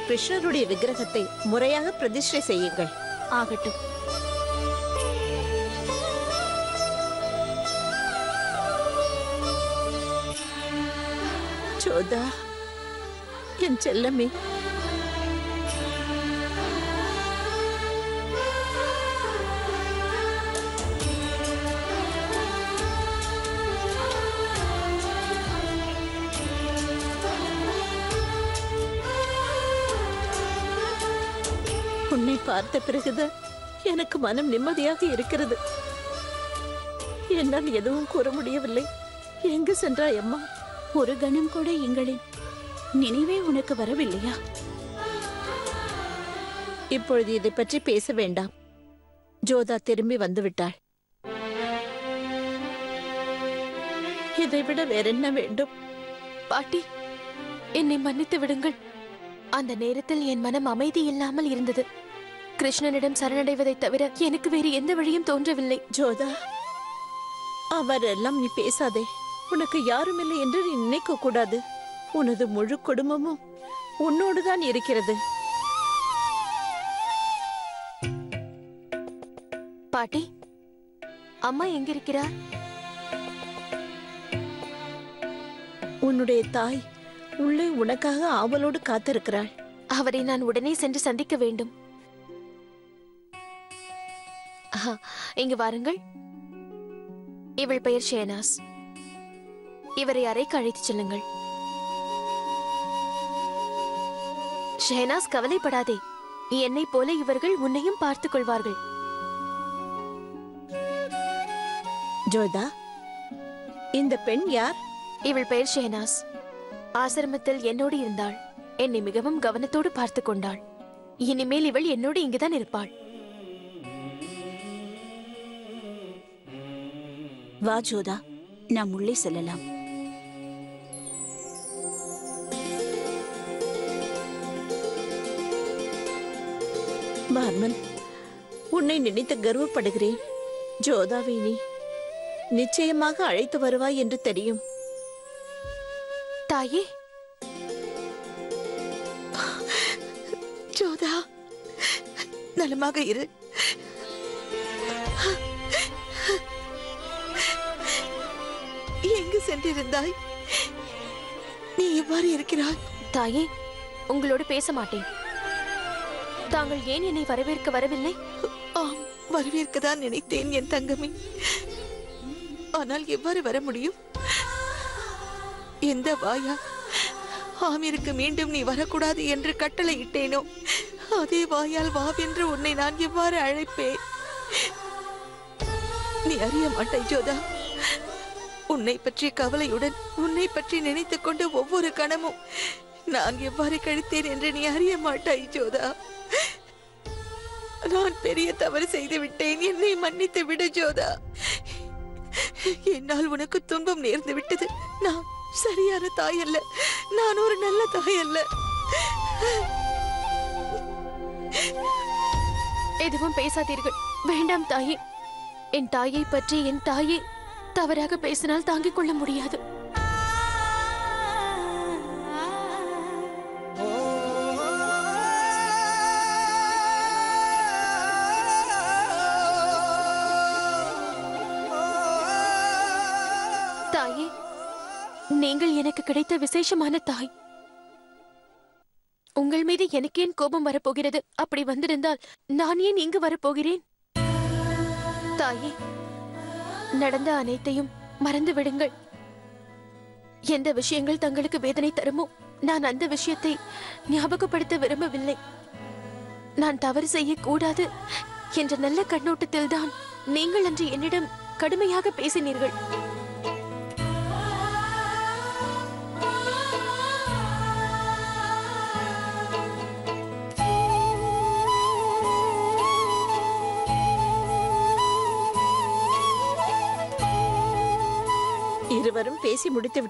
கிருஷ்ணருடைய விக்கிரகத்தை முறையாக பிரதிஷ்டை செய்யுங்கள். ஆகட்டும். ஜோதா, என் செல்லமே, உன்னை பார்த்த பிறகுதான் எனக்கு மனம் நிம்மதியாக இருக்கிறது. என்னால் எதுவும் கூற முடியவில்லை. எங்கு சென்றாய் அம்மா? ஒரு கணம் கூட எங்களின் நினைவே உனக்கு வரவில்லையா? இப்பொழுது இதை பற்றி பேச வேண்டாம். ஜோதா திரும்பி வந்துவிட்டாள். இதைவிட வேறென்ன வேண்டும்? பாட்டி, என்னை மன்னித்து விடுங்கள். அந்த நேரத்தில் என் மனம் அமைதி இல்லாமல் இருந்தது. கிருஷ்ணனிடம் சரணடைவதை தவிர எனக்கு வேறு எந்த வழியும் தோன்றவில்லை. ஜோதா, அவரெல்லாம் நீ பேசாதே. உனக்கு யாரும் இல்லை என்று நீ நினைக்க கூடாது. உனது முழு குடும்பமும் உன்னோடுதான் இருக்கிறது. பாட்டி, அம்மா எங்கிருக்கிறார்? உன்னுடைய தாய் உள்ளே உனக்காக ஆவலோடு காத்திருக்கிறாள். அவரை நான் உடனே சென்று சந்திக்க வேண்டும். இங்கு வாருங்கள். இவள் பெயர் ஷேனாஸ். இவரை அறைக்கு அழைத்துச் செல்லுங்கள். ஷேனாஸ், கவலைப்படாதே. என்னை போல இவர்கள் உன்னையும் பார்த்துக் கொள்வார்கள். ஜோதா, இந்த பெண் யார்? இவள் பெயர் ஷேனாஸ். ஆசிரமத்தில் என்னோடு இருந்தாள். என்னை மிகவும் கவனத்தோடு பார்த்துக் கொண்டாள். இனிமேல் இவள் என்னோடு இங்குதான் இருப்பாள். வா ஜோதா, நாம் உள்ளே செல்லலாம். பார்மன், உன்னை நினைத்து கர்வப்படுகிறேன். ஜோதாவை நீ நிச்சயமாக அழைத்து வருவாய் என்று தெரியும். தாயே, ஜோதா, நலமாக இரு. எங்கு சென்றிருந்தாய்? நீ எவ்வாறு இருக்கிறாய்? தாயே, உங்களோடு பேச மாட்டேன். தாங்கள் ஏன் என்னை வரவேற்க வரவில்லை? ஆம், வரவேற்கதான் நினைத்தேன் என் தங்கமே. ஆனால் எவ்வாறு வர முடியும்? எந்த வாயா ஆமிருக்கு மீண்டும் நீ வரக்கூடாது என்று கட்டளை இட்டேனோ அதே வாயால் வாவென்று உன்னை நான் எவ்வாறு அழைப்பேன்? நீ அறிய மாட்டாய் ஜோதா. உன்னை பற்றிய கவலையுடன் உன்னை பற்றி நினைத்துக் கொண்டு ஒவ்வொரு கணமும் நான் எவ்வாறு கழித்தேன் என்று நீ அறிய மாட்டாய் ஜோதா. நான் பெரிய தவறு செய்து விட்டேன். என்னை மன்னித்து விடு ஜோதா. என்னால் உனக்கு துன்பம் நேர்ந்து விட்டது. நான் சரியான தாய் அல்ல. நான் ஒரு நல்ல தாய் அல்ல. எதுவும் பேசாதீர்கள். வேண்டாம் தாயே. என் தாயை பற்றி என் தாயை தவறாக பேசினால் தாங்கிக் கொள்ள முடியாது. தாயே, நீங்கள் எனக்கு கிடைத்த விசேஷமான தாய். உங்கள் மீது எனக்கு ஏன் கோபம் வரப்போகிறது? அப்படி வந்திருந்தால் நான் ஏன் இங்கு வரப்போகிறேன்? தாயே, நடந்த அனைத்தையும் மறந்து விடுங்கள். எந்த விஷயங்கள் தங்களுக்கு வேதனை தருமோ நான் அந்த விஷயத்தை ஞாபகப்படுத்த விரும்பவில்லை. நான் தவறு செய்யக்கூடாது என்ற நல்ல கண்ணோட்டத்தில் தான் நீங்கள் அன்று என்னிடம் கடுமையாக பேசினீர்கள். இருவரும் பேசி முடித்து